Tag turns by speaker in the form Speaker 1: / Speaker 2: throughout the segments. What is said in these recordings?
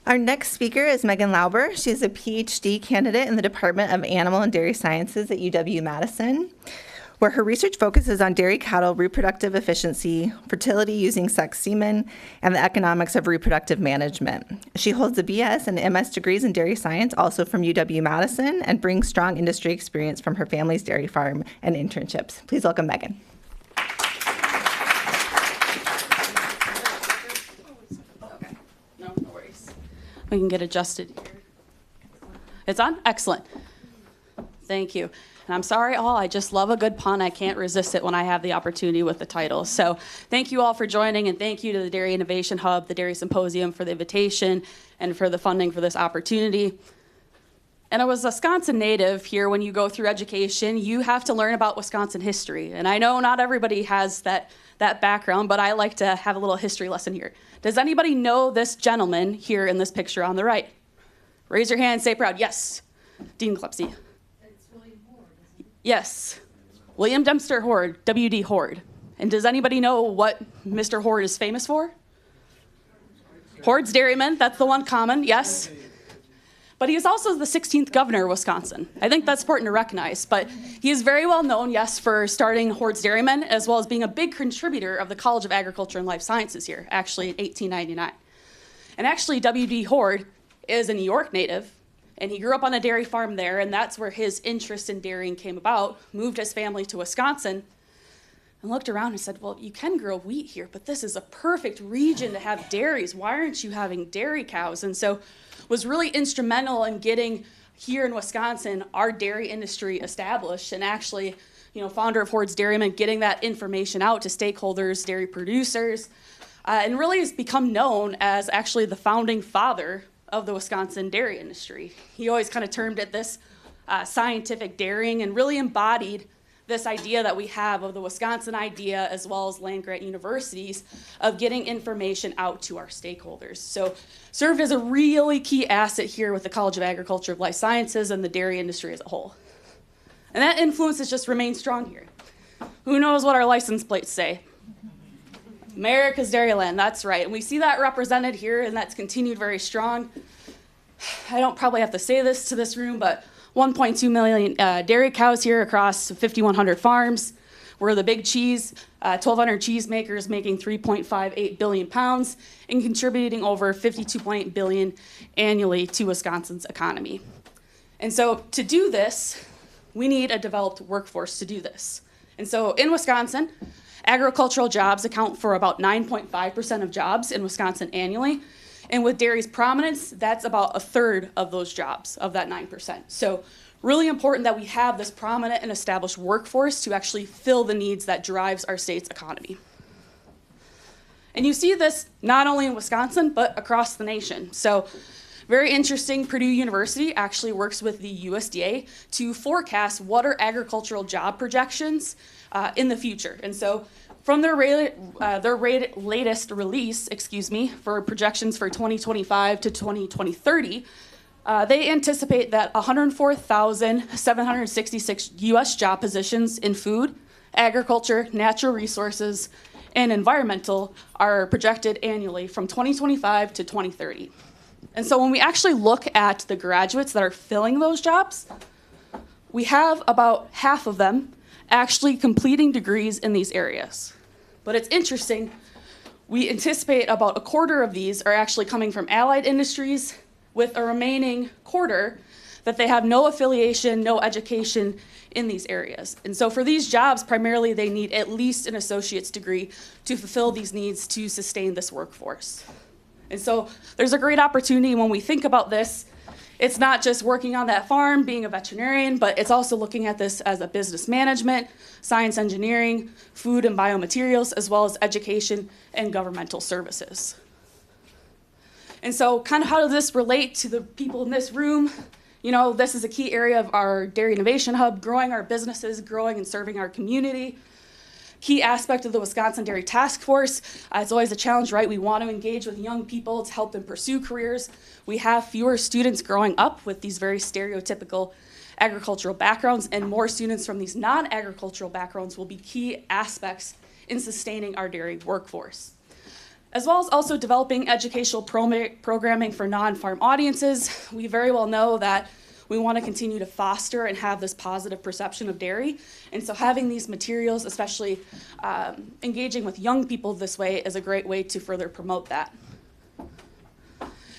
Speaker 1: Our next speaker is Megan Lauber. She's a Ph.D. candidate in the Department of Animal and Dairy Sciences at UW-Madison, where her research focuses on dairy cattle reproductive efficiency, fertility using sex semen, and the economics of reproductive management. She holds a BS and MS degrees in dairy science, also from UW-Madison, and brings strong industry experience from her family's dairy farm and internships. Please welcome Megan.
Speaker 2: We can get adjusted here. It's on? Excellent. Thank you. And I'm sorry all, I just love a good pun. I can't resist it when I have the opportunity with the title. So thank you all for joining, and thank you to the Dairy Innovation Hub, the Dairy Symposium for the invitation and for the funding for this opportunity. And I was a Wisconsin native here. When you go through education, you have to learn about Wisconsin history. And I know not everybody has that background, but I like to have a little history lesson here. Does anybody know this gentleman here in this picture on the right? Raise your hand, say proud. Yes. Dean Klepsy.
Speaker 3: It's William Horde, isn't it?
Speaker 2: Yes. William Dempster Horde, W.D. Horde. And does anybody know what Mr. Horde is famous for? Horde's Dairyman, that's the one common, yes. But he is also the 16th governor of Wisconsin. I think that's important to recognize. But he is very well known, yes, for starting Horde's Dairymen, as well as being a big contributor of the College of Agriculture and Life Sciences here, actually in 1899. And actually, W.D. Horde is a New York native, and he grew up on a dairy farm there, and that's where his interest in dairying came about, moved his family to Wisconsin, and looked around and said, well, you can grow wheat here, but this is a perfect region to have dairies. Why aren't you having dairy cows? And so was really instrumental in getting here in Wisconsin our dairy industry established, and actually, founder of Horde's Dairymen, getting that information out to stakeholders, dairy producers, and really has become known as actually the founding father of the Wisconsin dairy industry. He always kind of termed it this scientific dairying, and really embodied this idea that we have of the Wisconsin idea, as well as land-grant universities, of getting information out to our stakeholders. So served as a really key asset here with the College of Agriculture and Life Sciences and the dairy industry as a whole. And that influence has just remained strong here. Who knows what our license plates say? America's Dairyland, that's right. And we see that represented here, and that's continued very strong. I don't probably have to say this to this room, but 1.2 million dairy cows here across 5,100 farms. We're the big cheese, 1,200 cheesemakers making 3.58 billion pounds and contributing over 52.8 billion annually to Wisconsin's economy. And so to do this, we need a developed workforce to do this. And so in Wisconsin, agricultural jobs account for about 9.5% of jobs in Wisconsin annually. And with dairy's prominence, that's about a third of those jobs, of that 9%. So really important that we have this prominent and established workforce to actually fill the needs that drives our state's economy. And you see this not only in Wisconsin, but across the nation. So very interesting, Purdue University actually works with the USDA to forecast what are agricultural job projections in the future. And so from their latest release, for projections for 2025 to 2030, they anticipate that 104,766 U.S. job positions in food, agriculture, natural resources, and environmental are projected annually from 2025 to 2030. And so when we actually look at the graduates that are filling those jobs, we have about half of them actually completing degrees in these areas. But it's interesting, we anticipate about a quarter of these are actually coming from allied industries, with a remaining quarter that they have no affiliation, no education in these areas. And so for these jobs, primarily they need at least an associate's degree to fulfill these needs to sustain this workforce. And so there's a great opportunity when we think about this. It's not just working on that farm, being a veterinarian, but it's also looking at this as a business management, science engineering, food and biomaterials, as well as education and governmental services. And so kind of how does this relate to the people in this room? This is a key area of our Dairy Innovation Hub, growing our businesses, growing and serving our community. Key aspect of the Wisconsin Dairy Task Force. It's always a challenge, right? We want to engage with young people to help them pursue careers. We have fewer students growing up with these very stereotypical agricultural backgrounds, and more students from these non-agricultural backgrounds will be key aspects in sustaining our dairy workforce. as well as also developing educational programming for non-farm audiences. We very well know that we want to continue to foster and have this positive perception of dairy. And so having these materials, especially engaging with young people this way, is a great way to further promote that.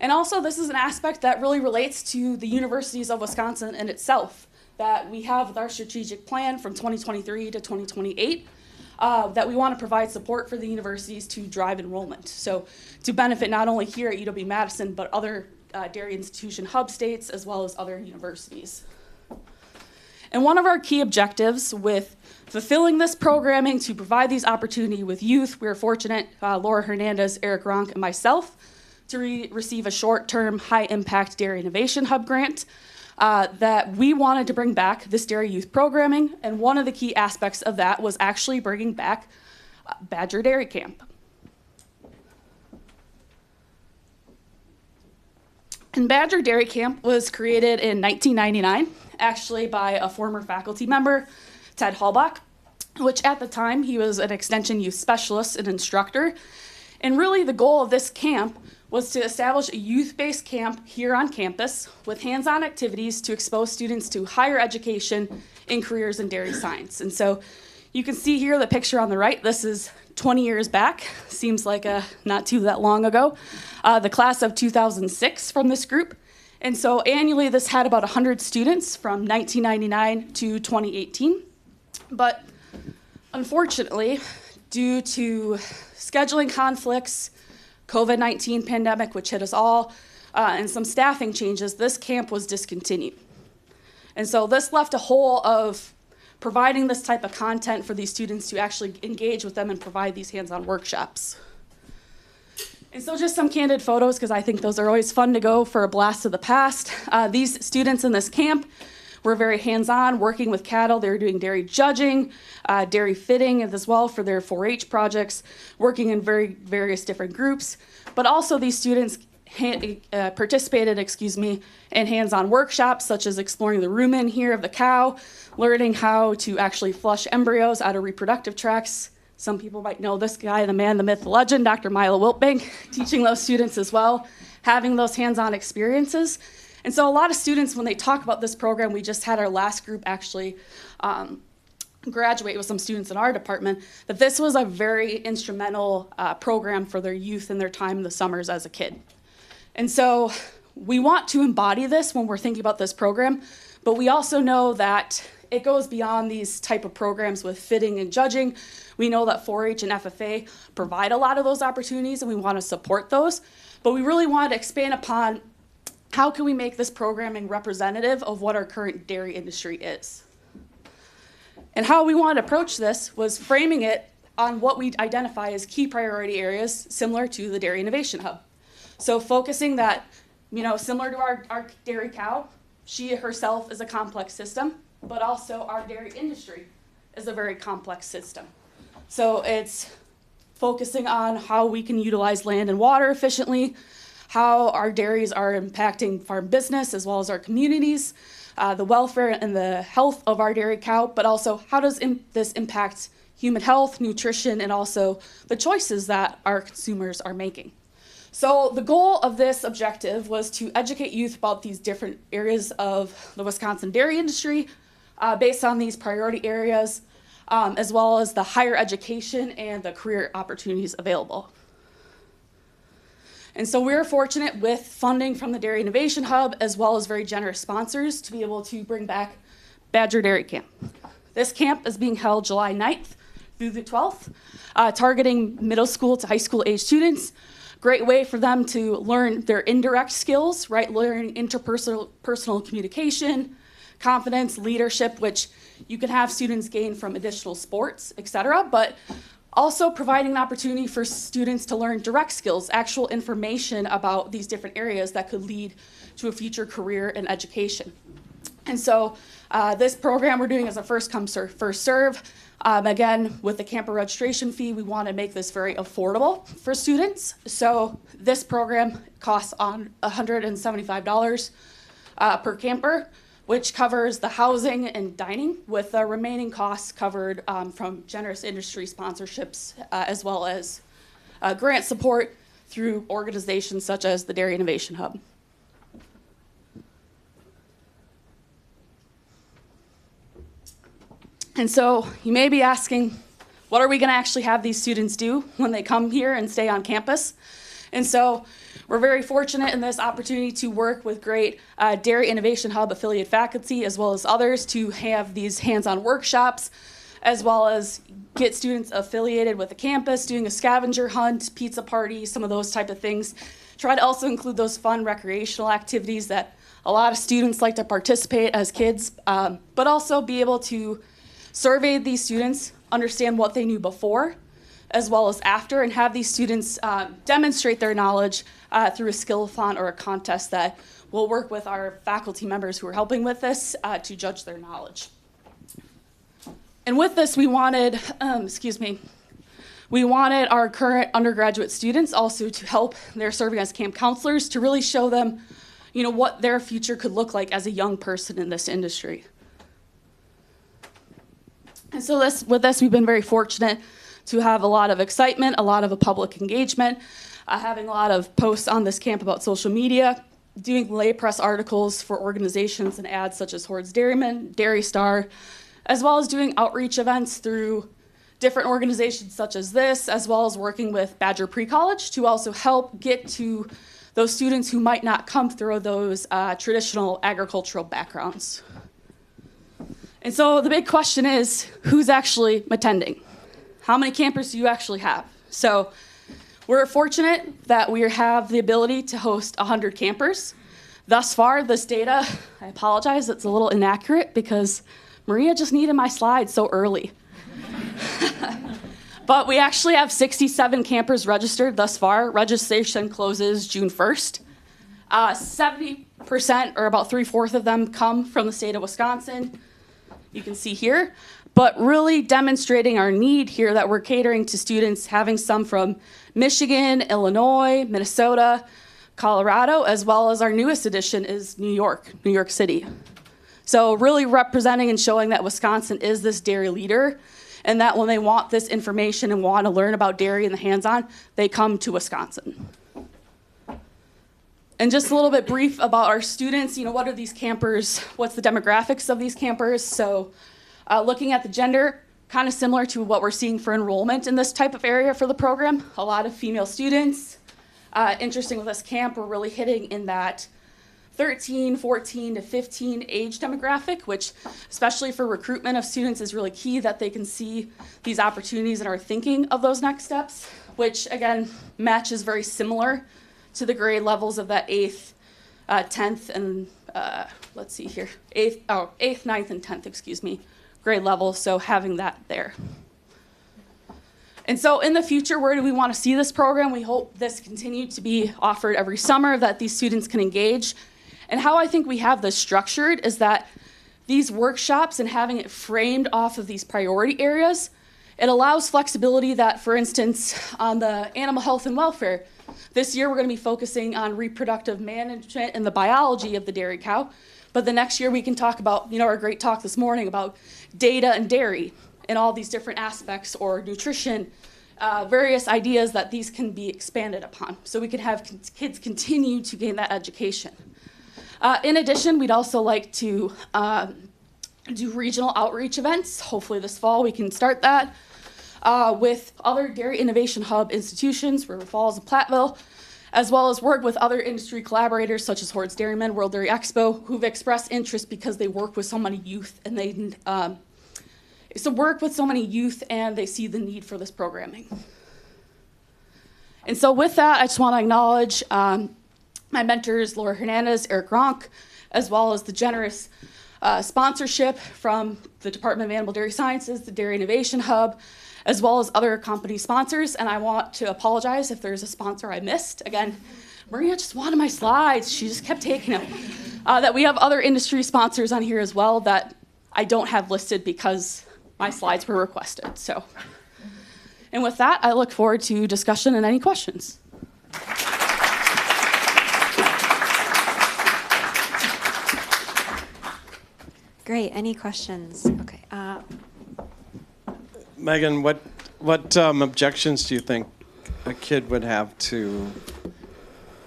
Speaker 2: And also, this is an aspect that really relates to the universities of Wisconsin in itself, that we have with our strategic plan from 2023 to 2028, that we want to provide support for the universities to drive enrollment. So to benefit not only here at UW-Madison, but other dairy institution hub states, as well as other universities. And one of our key objectives with fulfilling this programming to provide these opportunities with youth, we were fortunate, Laura Hernandez, Eric Ronk, and myself, to receive a short-term high-impact dairy innovation hub grant that we wanted to bring back this dairy youth programming. And one of the key aspects of that was actually bringing back Badger Dairy Camp. And Badger Dairy Camp was created in 1999, actually by a former faculty member, Ted Hallbach, which at the time he was an extension youth specialist and instructor. And really the goal of this camp was to establish a youth-based camp here on campus with hands-on activities to expose students to higher education in careers in dairy science. And so you can see here the picture on the right. This is 20 years back, seems like not too that long ago, the class of 2006 from this group. And so annually this had about 100 students from 1999 to 2018. But unfortunately, due to scheduling conflicts, COVID-19 pandemic, which hit us all, and some staffing changes, this camp was discontinued. And so this left a hole of providing this type of content for these students to actually engage with them and provide these hands-on workshops. And so just some candid photos, because I think those are always fun to go for a blast of the past. These students in this camp were very hands-on, working with cattle. They were doing dairy judging, dairy fitting as well for their 4-H projects, working in various different groups. But also these students participated, in hands-on workshops, such as exploring the rumen here of the cow, learning how to actually flush embryos out of reproductive tracts. Some people might know this guy, the man, the myth, the legend, Dr. Milo Wiltbank, teaching those students as well, having those hands-on experiences. And so a lot of students, when they talk about this program, we just had our last group actually graduate with some students in our department, that this was a very instrumental program for their youth and their time in the summers as a kid. And so we want to embody this when we're thinking about this program, but we also know that it goes beyond these type of programs with fitting and judging. We know that 4-H and FFA provide a lot of those opportunities, and we want to support those. But we really want to expand upon how can we make this programming representative of what our current dairy industry is. And how we want to approach this was framing it on what we identify as key priority areas similar to the Dairy Innovation Hub. So focusing that, similar to our dairy cow, she herself is a complex system, but also our dairy industry is a very complex system. So it's focusing on how we can utilize land and water efficiently, how our dairies are impacting farm business as well as our communities, the welfare and the health of our dairy cow, but also how does this impact human health, nutrition, and also the choices that our consumers are making. So the goal of this objective was to educate youth about these different areas of the Wisconsin dairy industry based on these priority areas, as well as the higher education and the career opportunities available. And so we're fortunate with funding from the Dairy Innovation Hub, as well as very generous sponsors, to be able to bring back Badger Dairy Camp. This camp is being held July 9th through the 12th, targeting middle school to high school age students. Great way for them to learn their indirect skills, right? Learning interpersonal communication, confidence, leadership, which you can have students gain from additional sports, et cetera, but also providing an opportunity for students to learn direct skills, actual information about these different areas that could lead to a future career in education. And so this program we're doing as a first come, first serve. Again, with the camper registration fee, we want to make this very affordable for students. So this program costs on $175 per camper, which covers the housing and dining, with the remaining costs covered from generous industry sponsorships, as well as grant support through organizations such as the Dairy Innovation Hub. And so you may be asking, what are we going to actually have these students do when they come here and stay on campus? And so we're very fortunate in this opportunity to work with great Dairy Innovation Hub affiliate faculty as well as others to have these hands-on workshops, as well as get students affiliated with the campus, doing a scavenger hunt, pizza party, some of those type of things. Try to also include those fun recreational activities that a lot of students like to participate as kids, but also be able to survey these students, understand what they knew before, as well as after, and have these students demonstrate their knowledge through a skill-a-thon or a contest that we'll work with our faculty members who are helping with this to judge their knowledge. And with this, we wanted, we wanted our current undergraduate students also to help their serving as camp counselors to really show them, what their future could look like as a young person in this industry. And so with this, we've been very fortunate to have a lot of excitement, a lot of a public engagement, having a lot of posts on this camp about social media, doing lay press articles for organizations and ads such as Horde's Dairyman, Dairy Star, as well as doing outreach events through different organizations such as this, as well as working with Badger Pre-College to also help get to those students who might not come through those traditional agricultural backgrounds. And so the big question is, who's actually attending? How many campers do you actually have? So we're fortunate that we have the ability to host 100 campers. Thus far, this data, I apologize, it's a little inaccurate because Maria just needed my slides so early. But we actually have 67 campers registered thus far. Registration closes June 1st. 70%, or about 3/4 of them, come from the state of Wisconsin. You can see here, but really demonstrating our need here that we're catering to students, having some from Michigan, Illinois, Minnesota, Colorado, as well as our newest addition is New York City. So really representing and showing that Wisconsin is this dairy leader, and that when they want this information and want to learn about dairy in the hands-on, they come to Wisconsin. And just a little bit brief about our students, what are these campers, what's the demographics of these campers? So looking at the gender, kind of similar to what we're seeing for enrollment in this type of area for the program, a lot of female students. Interesting with this camp, we're really hitting in that 13, 14 to 15 age demographic, which especially for recruitment of students is really key that they can see these opportunities and are thinking of those next steps, which again matches very similar to the grade levels of that 8th, 10th, and let's see here, 8th, 9th, and 10th, grade level, so having that there. And so in the future, where do we want to see this program? We hope this continue to be offered every summer, that these students can engage. And how I think we have this structured is that these workshops and having it framed off of these priority areas, it allows flexibility that, for instance, on the animal health and welfare, this year we're going to be focusing on reproductive management and the biology of the dairy cow. But the next year we can talk about, our great talk this morning about data and dairy and all these different aspects, or nutrition, various ideas that these can be expanded upon. So we can have kids continue to gain that education. In addition, we'd also like to do regional outreach events. Hopefully this fall we can start that with other Dairy Innovation Hub institutions, River Falls and Platteville, as well as work with other industry collaborators such as Horde's Dairyman, World Dairy Expo, who've expressed interest because they work with so many youth and they see the need for this programming. And so with that, I just want to acknowledge my mentors, Laura Hernandez, Eric Ronk, as well as the generous sponsorship from the Department of Animal Dairy Sciences, the Dairy Innovation Hub, as well as other company sponsors. And I want to apologize if there's a sponsor I missed. Again, Maria just wanted my slides. She just kept taking them. That we have other industry sponsors on here as well that I don't have listed because my slides were requested. So, and with that, I look forward to discussion and any questions.
Speaker 4: Great. Any questions? Okay.
Speaker 5: Megan, what objections do you think a kid would have to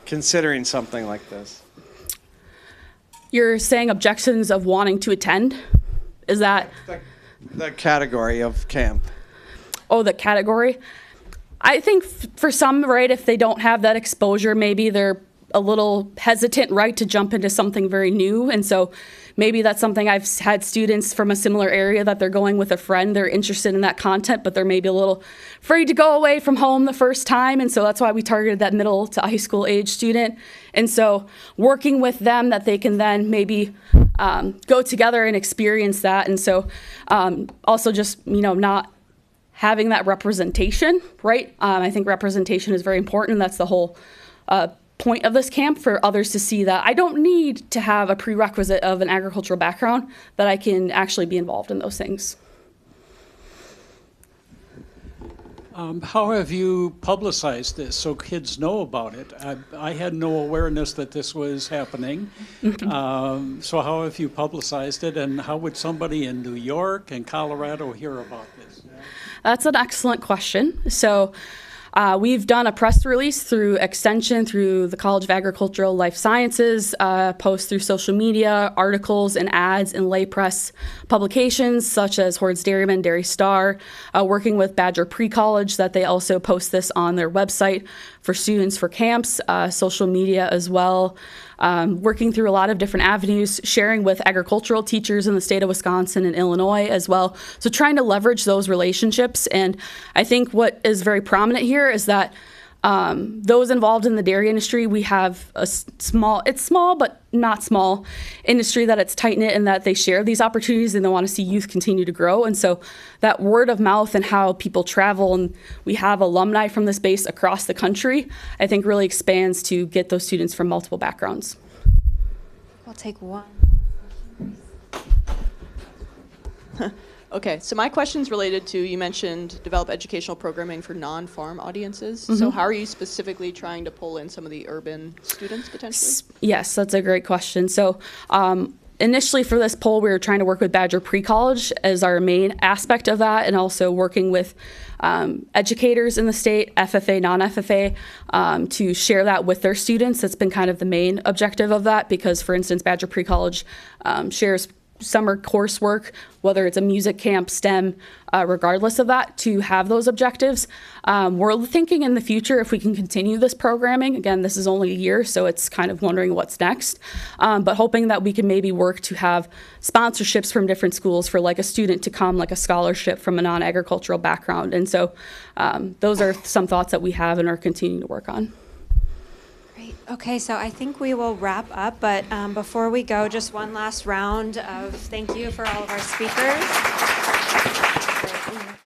Speaker 5: considering something like this?
Speaker 2: You're saying objections of wanting to attend? Is that?
Speaker 5: The category of camp.
Speaker 2: Oh, the category? I think for some, right, if they don't have that exposure, maybe they're a little hesitant, right, to jump into something very new. And so maybe that's something I've had students from a similar area that they're going with a friend, they're interested in that content, but they're maybe a little afraid to go away from home the first time. And so that's why we targeted that middle to high school age student. And so working with them that they can then maybe go together and experience that. And so also just, not having that representation, right? I think representation is very important. That's the whole point of this camp, for others to see that I don't need to have a prerequisite of an agricultural background, that I can actually be involved in those things.
Speaker 6: How have you publicized this so kids know about it? I had no awareness that this was happening. So how have you publicized it, and how would somebody in New York and Colorado hear about this?
Speaker 2: That's an excellent question. So we've done a press release through Extension, through the College of Agricultural Life Sciences, posts through social media, articles and ads in lay press publications such as Horde's Dairyman, Dairy Star, working with Badger Pre-College, that they also post this on their website for students for camps, social media as well. Working through a lot of different avenues, sharing with agricultural teachers in the state of Wisconsin and Illinois as well. So trying to leverage those relationships. And I think what is very prominent here is that those involved in the dairy industry, we have it's small but not small industry, that it's tight-knit and that they share these opportunities and they want to see youth continue to grow. And so that word of mouth and how people travel, and we have alumni from this base across the country, I think really expands to get those students from multiple backgrounds.
Speaker 4: We'll take one.
Speaker 7: Okay, so my question's related to, you mentioned develop educational programming for non-farm audiences. So how are you specifically trying to pull in some of the urban students potentially?
Speaker 2: Yes, that's a great question. So initially for this poll, we were trying to work with Badger Pre-College as our main aspect of that, and also working with educators in the state, FFA, non-FFA, to share that with their students. That's been kind of the main objective of that, because, for instance, Badger Pre-College shares summer coursework, whether it's a music camp, STEM, regardless of that, to have those objectives. We're thinking in the future if we can continue this programming. Again, this is only a year, so it's kind of wondering what's next. But hoping that we can maybe work to have sponsorships from different schools for like a student to come, like a scholarship from a non-agricultural background. And so those are some thoughts that we have and are continuing to work on.
Speaker 4: Great. Okay, so I think we will wrap up, but before we go, just one last round of thank you for all of our speakers.